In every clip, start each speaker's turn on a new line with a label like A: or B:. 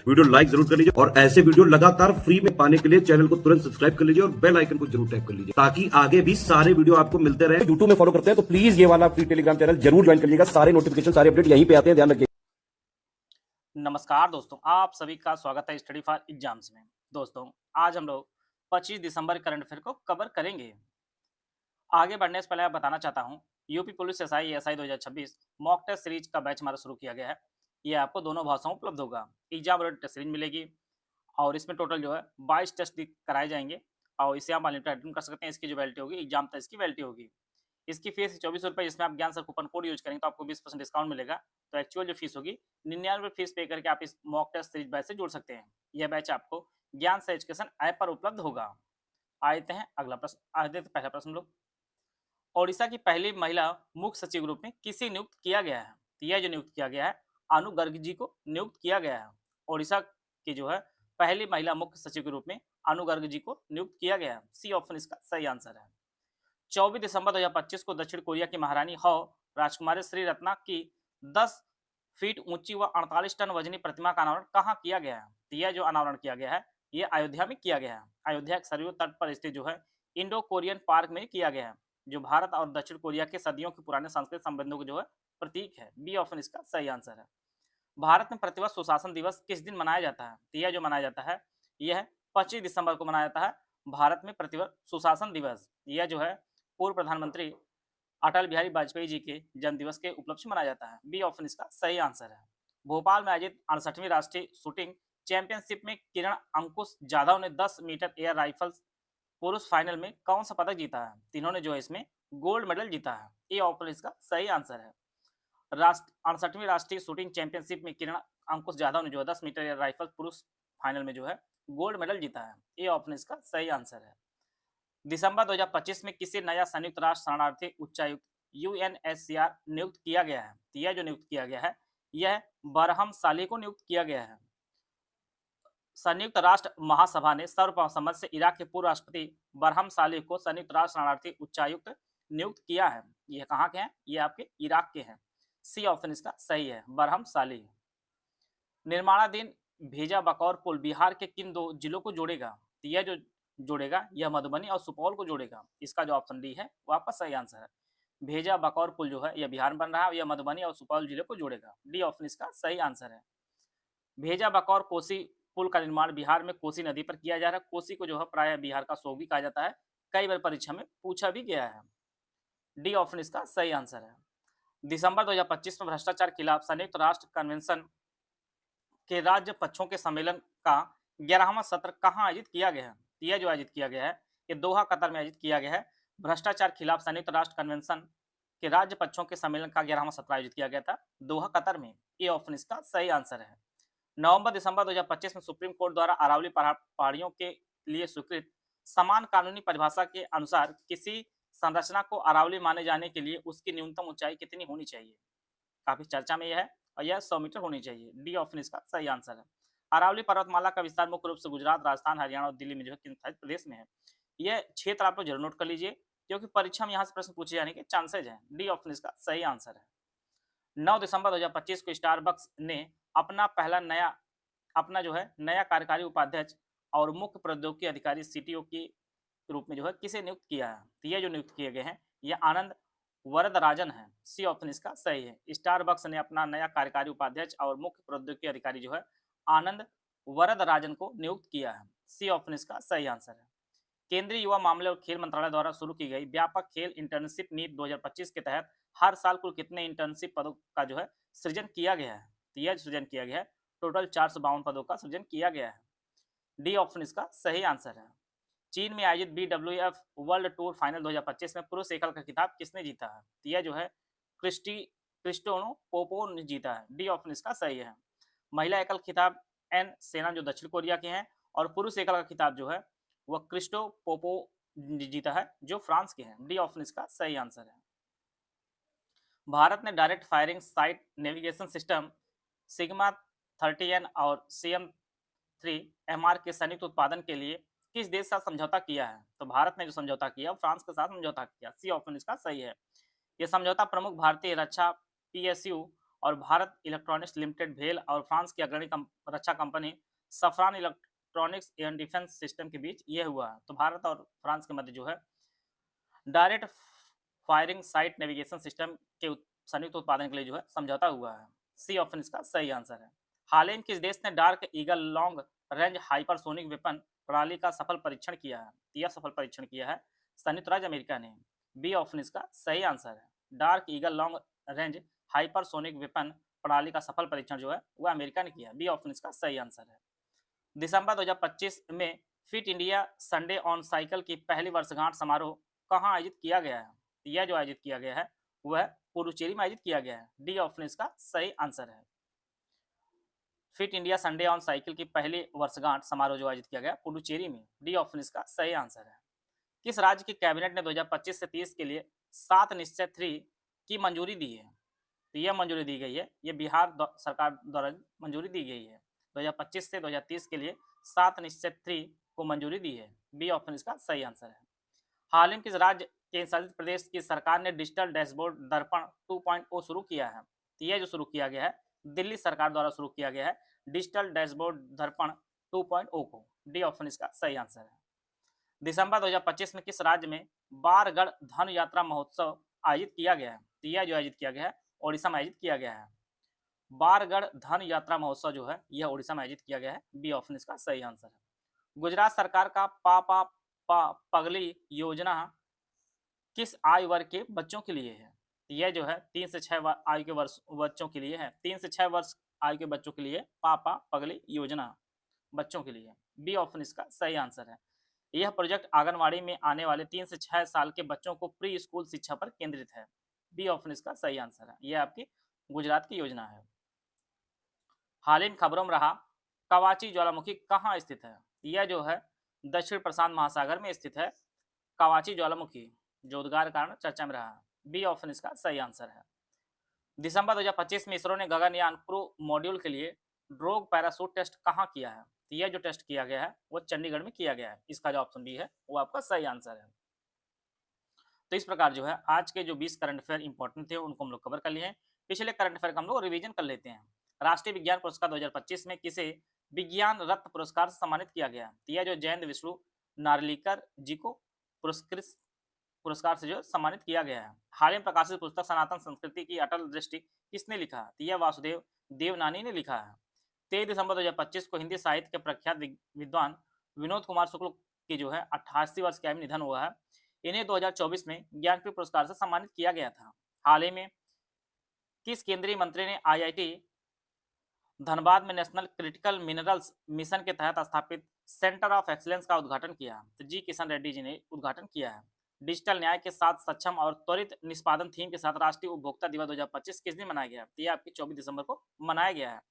A: Video like जरूर कर लीजिए और ऐसे वीडियो लगातार फ्री में पाने के लिए चैनल को तुरंत सब्सक्राइब कर लीजिए और बेल आइकन को जरूर टैप कर लीजिए ताकि आगे भी सारे वीडियो आपको मिलते रहे। यूट्यूब में फॉलो करते हैं तो प्लीज ये वाला फ्री टेलीग्राम चैनल जरूर ज्वाइन कर लीजिएगा। सारे नोटिफिकेशन सारे अपडेट यहीं पे आते हैं, ध्यान रखिए।
B: नमस्कार दोस्तों, आप सभी का स्वागत है स्टडी फॉर एग्जाम्स में। दोस्तों, आज हम लोग 25 दिसंबर करंट अफेयर को कवर करेंगे। आगे बढ़ने से पहले मैं बताना चाहता हूं, UP police SI 2026 mock test series का बैच हमारा शुरू किया गया है। ये आपको दोनों भाषाओं में उपलब्ध होगा। एग्जाम और टेस्ट सीरीज मिलेगी और इसमें टोटल जो है 22 टेस्ट कराए जाएंगे और इसे आप अनलिमिटेड अटेंड कर सकते हैं। इसकी जो वैलिडिटी होगी एग्जाम तक इसकी वैलिडिटी होगी। इसकी फीस 24 रुपये, जिसमें आप ज्ञान सर कूपन कोड यूज करेंगे तो आपको 20% डिस्काउंट मिलेगा। तो एक्चुअल जो फीस होगी 99 फीस पे करके आप इस मॉक टेस्ट सीरीज बैच से जुड़ सकते हैं। यह बैच आपको ज्ञान सर एजुकेशन ऐप पर उपलब्ध होगा। आते हैं अगला प्रश्न, आते हैं पहला प्रश्न लोग। ओडिशा की पहली महिला मुख्य सचिव के रूप में किसे नियुक्त किया गया है? तो यह जो नियुक्त किया गया है अनु गर्ग जी को नियुक्त किया गया है। ओडिशा की जो है पहली महिला मुख्य सचिव के रूप में अनु गर्ग जी को नियुक्त किया गया है। सी ऑप्शन इसका सही आंसर है। 24 दिसंबर 2025 को दक्षिण कोरिया की महारानी हौ राजकुमारी श्री रत्ना की 10 फीट ऊंची व 48 टन वजनी प्रतिमा का अनावरण कहाँ किया गया है? तो यह जो अनावरण किया गया है ये अयोध्या में किया गया है। अयोध्या के सरयू तट पर स्थित जो है इंडो कोरियन पार्क में किया गया है, जो भारत और दक्षिण कोरिया के सदियों के पुराने सांस्कृतिक संबंधों के जो है प्रतीक है। बी ऑप्शन इसका सही आंसर है। भारत में प्रतिवर्ष सुशासन दिवस किस दिन मनाया जाता है? तो यह जो मनाया जाता है यह 25 दिसंबर को मनाया जाता है। भारत में प्रतिवर्ष सुशासन दिवस यह जो है पूर्व प्रधानमंत्री अटल बिहारी वाजपेयी जी के जन्मदिवस के उपलक्ष्य में मनाया जाता है। बी ऑप्शन इसका सही आंसर है। भोपाल में आयोजित 68वीं राष्ट्रीय शूटिंग चैंपियनशिप में किरण अंकुश जाधव ने 10 मीटर एयर राइफल्स पुरुष फाइनल में कौन सा पदक जीता है? तीनों जो है इसमें गोल्ड मेडल जीता है। ये ऑप्शन इसका सही आंसर है। 68वीं राष्ट्रीय शूटिंग चैंपियनशिप में किरण अंकुश जाधव ने जो है 10 मीटर एयर राइफल पुरुष फाइनल में जो है गोल्ड मेडल जीता है। ये ऑप्शन इसका सही आंसर है। दिसंबर 2025 में किसी नया संयुक्त राष्ट्र शरणार्थी उच्चायुक्त यूएनएचसीआर नियुक्त किया गया है? तो यह जो नियुक्त किया गया है यह बरहम साली को नियुक्त किया गया है। संयुक्त राष्ट्र महासभा ने सर्वसम्मत से इराक के पूर्व राष्ट्रपति बरहम साली को संयुक्त राष्ट्र शरणार्थी उच्चायुक्त नियुक्त किया है। यह कहाँ के हैं? ये आपके इराक के हैं। सी ऑप्शन इसका सही है, बरहम साली। निर्माणाधीन भेजा बकौर पुल बिहार के किन दो जिलों को जोड़ेगा? तो यह जो जोड़ेगा यह मधुबनी और सुपौल को जोड़ेगा। इसका जो ऑप्शन डी है वो आपका सही आंसर है। भेजा बकौर पुल जो है यह बिहार में बन रहा है और यह मधुबनी और सुपौल जिले को जोड़ेगा। डी ऑप्शन इसका सही आंसर है। भेजा बकौर कोसी पुल का निर्माण बिहार में कोसी नदी पर किया जा रहा है। कोसी को जो है प्राय बिहार का शोक भी कहा जाता है, कई बार परीक्षा में पूछा भी गया है। डी ऑप्शन इसका सही आंसर है। दिसंबर 2025 में भ्रष्टाचार खिलाफ संयुक्त राष्ट्र कन्वेंशन के राज्य पक्षों के सम्मेलन का 11वां सत्र कहाँ आयोजित किया गया है? यह जो आयोजित किया गया है ये दोहा कतर में आयोजित किया गया है। भ्रष्टाचार खिलाफ संयुक्त राष्ट्र कन्वेंशन के राज्य पक्षों के सम्मेलन का 11वां सत्र आयोजित किया गया था दोहा कतर में। ये ऑप्शन इसका सही आंसर है। नवंबर दिसंबर 2025 में सुप्रीम कोर्ट द्वारा अरावली पहाड़ियों के लिए स्वीकृत समान कानूनी परिभाषा के अनुसार किसी संरचना को अरावली माने जाने के लिए उसकी न्यूनतम ऊंचाई कितनी होनी चाहिए? काफी चर्चा में यह है और यह 100 मीटर होनी चाहिए। डी ऑप्शन इसका सही आंसर है। अरावली पर्वतमाला का विस्तार मुख्य रूप से गुजरात, राजस्थान, हरियाणा और दिल्ली में जो है केंद्रशासित प्रदेश में है। यह क्षेत्र आप लोग जरूर नोट कर लीजिए क्योंकि परीक्षा में यहाँ से प्रश्न पूछे जाने के चांसेज हैं। डी ऑप्शन इसका सही आंसर है। 9 दिसंबर 2025 को स्टारबक्स ने अपना जो है नया कार्यकारी उपाध्यक्ष और मुख्य प्रौद्योगिकी अधिकारी सीटीओ के रूप में जो है किसे नियुक्त किया है? तो ये जो नियुक्त किए गए हैं ये आनंद वरदराजन है। सी ऑप्शन इसका सही है। स्टारबक्स ने अपना नया कार्यकारी उपाध्यक्ष और मुख्य प्रौद्योगिकी अधिकारी जो है आनंद वरदराजन को नियुक्त किया है। सी ऑप्शन इसका सही आंसर है। केंद्रीय युवा मामले और खेल मंत्रालय द्वारा शुरू की गई व्यापक खेल इंटर्नशिप नीति 2025 के तहत हर साल कुल कितने इंटर्नशिप पदों का जो है सृजन किया गया है? तो यह सृजन किया गया है टोटल 452 पदों का सृजन किया गया है। डी ऑप्शन इसका सही आंसर है। चीन में आयोजित BWF वर्ल्ड टूर फाइनल 2025 में पुरुष एकल का खिताब किसने जीता है? तो यह जो है क्रिस्टियानो पोपो ने जीता है। डी ऑप्शन इसका सही है। महिला एकल खिताब एन सेना जो दक्षिण कोरिया के हैं और पुरुष एकल का खिताब जो है वह क्रिस्टो पोपो जीता है जो फ्रांस के हैं। डी ऑप्शन इसका सही आंसर है। भारत ने direct firing site navigation system sigma 30N और CM3MR के संयुक्त उत्पादन के लिए किस देश के साथ समझौता किया है? तो भारत ने जो समझौता किया फ्रांस के साथ समझौता किया। सी ऑप्शन इसका सही है। यह समझौता प्रमुख भारतीय रक्षा PSU और भारत इलेक्ट्रॉनिक्स लिमिटेड भेल और फ्रांस की अग्रणी रक्षा company Safran electronics and defence system के बीच ये हुआ है। तो भारत और फ्रांस के मध्य जो है direct firing site navigation system के संयुक्त उत्पादन के लिए जो है समझौता हुआ है। सी ऑप्शन इसका सही आंसर है। हाल ही में किस देश ने dark eagle long range hypersonic weapon प्रणाली का सफल परीक्षण किया है? यह सफल परीक्षण किया है संयुक्त राज्य अमेरिका ने। बी ऑप्शन इसका सही आंसर है। Dark eagle long range hypersonic weapon प्रणाली का सफल परीक्षण जो है वह अमेरिका ने किया। बी ऑप्शन इसका सही आंसर है। दिसंबर 2025 में fit India Sunday on cycle की पहली वर्षगांठ समारोह कहाँ आयोजित किया गया है? यह जो आयोजित किया गया है वह पुडुचेरी में आयोजित किया गया है। डी ऑप्शन इसका सही आंसर है। Fit India Sunday on cycle की पहली वर्षगांठ समारोह जो आयोजित किया गया पुडुचेरी में। डी ऑप्शन इसका सही आंसर है। किस राज्य की कैबिनेट ने 2025 से 30 के लिए 7 निश्चय 3 की मंजूरी दी है? तो यह मंजूरी दी गई है, ये बिहार सरकार द्वारा मंजूरी दी गई है। 2025 से 2030 के लिए 7 निश्चय 3 को मंजूरी दी है। बी ऑप्शन इसका सही आंसर है। हाल ही में किस राज्य केंद्र शासित प्रदेश की सरकार ने डिजिटल डैशबोर्ड दर्पण 2.0 शुरू किया है? तो यह जो शुरू किया गया है दिल्ली सरकार द्वारा शुरू किया गया है डिजिटल डैशबोर्ड दर्पण 2.0 को। डी ऑप्शन इसका सही आंसर है। दिसंबर 2025 में किस राज्य में बारगढ़ धन यात्रा महोत्सव आयोजित किया गया है? तो यह जो आयोजित किया गया है ओडिशा में आयोजित किया गया है। बारगढ़ धन यात्रा महोत्सव जो है यह ओडिशा में आयोजित किया गया है। बी ऑप्शन इसका सही आंसर है। गुजरात सरकार का पापा पगली योजना किस आयु वर्ग के बच्चों के लिए है? यह जो है 3 से 6 आयु के वर्ष बच्चों के लिए है। 3 से 6 वर्ष आयु के बच्चों के लिए पापा पगली योजना बच्चों के लिए। बी ऑप्शन इसका सही आंसर है। यह प्रोजेक्ट आंगनवाड़ी में आने वाले 3 से 6 साल के बच्चों को प्री स्कूल शिक्षा पर केंद्रित है। बी ऑप्शन इसका सही आंसर है। यह आपकी गुजरात की योजना है। हाल ही में खबरों में रहा कवाची ज्वालामुखी कहाँ स्थित है? यह जो है दक्षिण प्रशांत महासागर में स्थित है कवाची ज्वालामुखी, जो उद्गार कारण चर्चा में रहा। बी ऑप्शन इसका सही आंसर है। दिसंबर 2025 में इसरो ने गगनयान क्रू मॉड्यूल के लिए ड्रोग पैराशूट टेस्ट कहाँ किया है? तो यह जो टेस्ट किया गया है वो चंडीगढ़ में किया गया है। इसका जो ऑप्शन बी है वो आपका सही आंसर है। तो इस प्रकार जो है आज के जो 20 करंट अफेयर इंपॉर्टेंट थे उनको हम लोग कवर कर लिए हैं। पिछले करंट अफेयर का हम लोग रिवीजन कर लेते हैं। राष्ट्रीय विज्ञान पुरस्कार 2025 में किसे विज्ञान रत्न पुरस्कार से सम्मानित किया गया? तो यह जो जयंत विष्णु नार्लिकर जी को पुरस्कृत पुरस्कार से जो सम्मानित किया गया है। हाल ही में प्रकाशित पुस्तक सनातन संस्कृति की अटल दृष्टि किसने लिखा? तो यह वासुदेव देवनानी ने लिखा है। 23 दिसंबर 2025 को हिंदी साहित्य के प्रख्यात विद्वान विनोद कुमार शुक्ल की जो है 88 वर्ष की आयु में निधन हुआ है। इन्हें 2024 में ज्ञानपीठ पुरस्कार से सम्मानित किया गया था। हाल ही में किस केंद्रीय मंत्री ने आईआईटी धनबाद में नेशनल क्रिटिकल मिनरल्स मिशन के तहत स्थापित सेंटर ऑफ एक्सीलेंस का उद्घाटन किया? तो जी किशन रेड्डी जी ने उद्घाटन किया है। डिजिटल न्याय के साथ सक्षम और त्वरित निष्पादन थीम के साथ राष्ट्रीय उपभोक्ता दिवस 2025 किस दिन मनाया गया? तो यह आपकी 24 दिसंबर को मनाया गया है।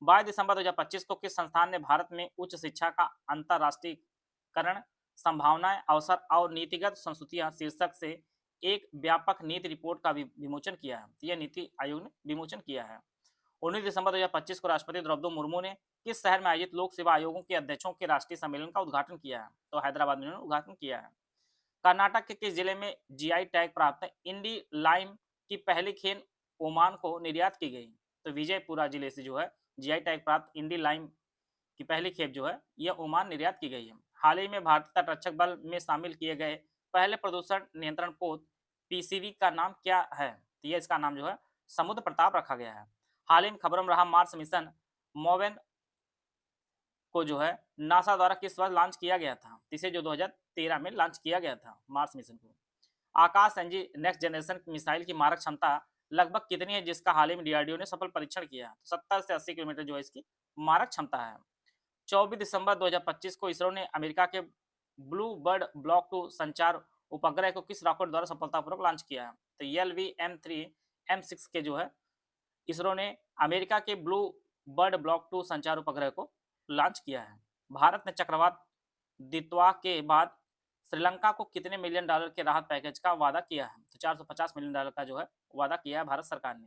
B: 22 दिसंबर 2025 को किस संस्थान ने भारत में उच्च शिक्षा का अंतर्राष्ट्रीयकरण संभावनाएं अवसर और नीतिगत संस्तुतियां शीर्षक से एक व्यापक नीति रिपोर्ट का विमोचन किया है? यह नीति आयोग ने विमोचन किया है। 19 दिसंबर 2025 को राष्ट्रपति द्रौपदी मुर्मू ने किस शहर में आयोजित लोक सेवा आयोगों के अध्यक्षों के राष्ट्रीय सम्मेलन का उद्घाटन किया है? तो हैदराबाद में उन्होंने उद्घाटन किया है। कर्नाटक के किस जिले में जीआई टैग प्राप्त है इंडी लाइम की पहली खेन ओमान को निर्यात की गई? तो विजयपुरा जिले से जो है जीआई टैग प्राप्त इंडी लाइम की पहली खेप जो है यह ओमान निर्यात की गई है। हाल ही में भारतीय तटरक्षक बल में शामिल किए गए पहले प्रदूषण नियंत्रण पोत पीसीवी का नाम क्या है? तो यह इसका नाम जो है समुद्र प्रताप रखा गया है। हाल ही में खबरों में रहा मार्स मिशन मोवेन को जो है नासा द्वारा किस वर्ष लॉन्च किया गया था? इसे जो 2013 में लॉन्च किया गया था मार्स मिशन को। आकाश एनजी नेक्स्ट जनरेशन मिसाइल की मारक क्षमता लगभग कितनी है जिसका हाल ही में डीआरडीओ ने सफल परीक्षण किया? तो 70 से 80 किलोमीटर जो है इसकी मारक क्षमता है। 24 दिसंबर 2025 को इसरो ने अमेरिका के ब्लू बर्ड ब्लॉक 2 संचार उपग्रह को किस रॉकेट द्वारा सफलतापूर्वक लॉन्च किया है? तो LVM-3M6 के जो है इसरो ने अमेरिका के ब्लू बर्ड ब्लॉक 2 संचार उपग्रह को लॉन्च किया है। भारत ने चक्रवात दितवा के बाद श्रीलंका को कितने मिलियन डॉलर के राहत पैकेज का वादा किया है? तो 450 मिलियन डॉलर का जो है वादा किया है भारत सरकार ने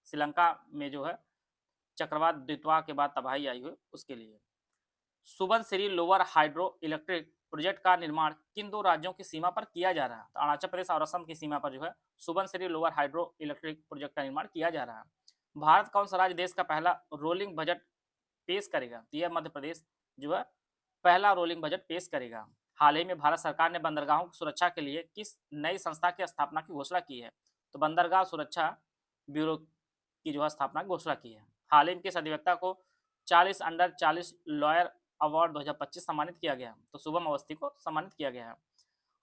B: श्रीलंका में जो है चक्रवात दितवा के बाद तबाही आई हुई उसके लिए। Subansiri lower hydro electric project का निर्माण किन दो राज्यों की सीमा पर किया जा रहा है? तो अरुणाचल प्रदेश और असम की सीमा पर जो है Subansiri lower hydro electric project का निर्माण किया जा रहा है। भारत कौन सा राज्य देश का पहला रोलिंग बजट पेश करेगा? तो यह मध्य प्रदेश जो है पहला रोलिंग बजट पेश करेगा। हाल ही में भारत सरकार ने बंदरगाहों की सुरक्षा के लिए किस नई संस्था की स्थापना की घोषणा की है? तो बंदरगाह सुरक्षा ब्यूरो की जो है स्थापना की घोषणा की है। हाल ही में किस अधिवक्ता को 40 अंडर 40 लॉयर अवार्ड 2025 सम्मानित किया गया? तो शुभम अवस्थी को सम्मानित किया गया है।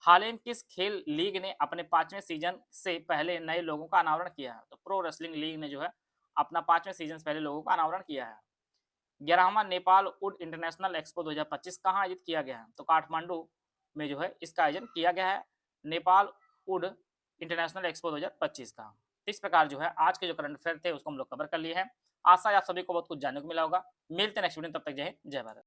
B: हाल ही में किस खेल लीग ने अपने 5वें सीजन से पहले नए लोगों का अनावरण किया है? तो प्रो रेसलिंग लीग ने जो है अपना 5वें सीजन से पहले लोगों का अनावरण किया है। 11वां नेपाल वुड इंटरनेशनल एक्सपो 2025 कहाँ आयोजित किया गया है? तो काठमांडू में जो है इसका आयोजन किया गया है, नेपाल वुड इंटरनेशनल एक्सपो 2025 का। इस प्रकार जो है आज के जो करंट अफेयर थे उसको हम लोग कवर कर लिए हैं। आशा है आप सभी को बहुत कुछ जानने को मिला होगा। मिलते हैं नेक्स्ट वीडियो में, तब तक जय हिंद, जय भारत।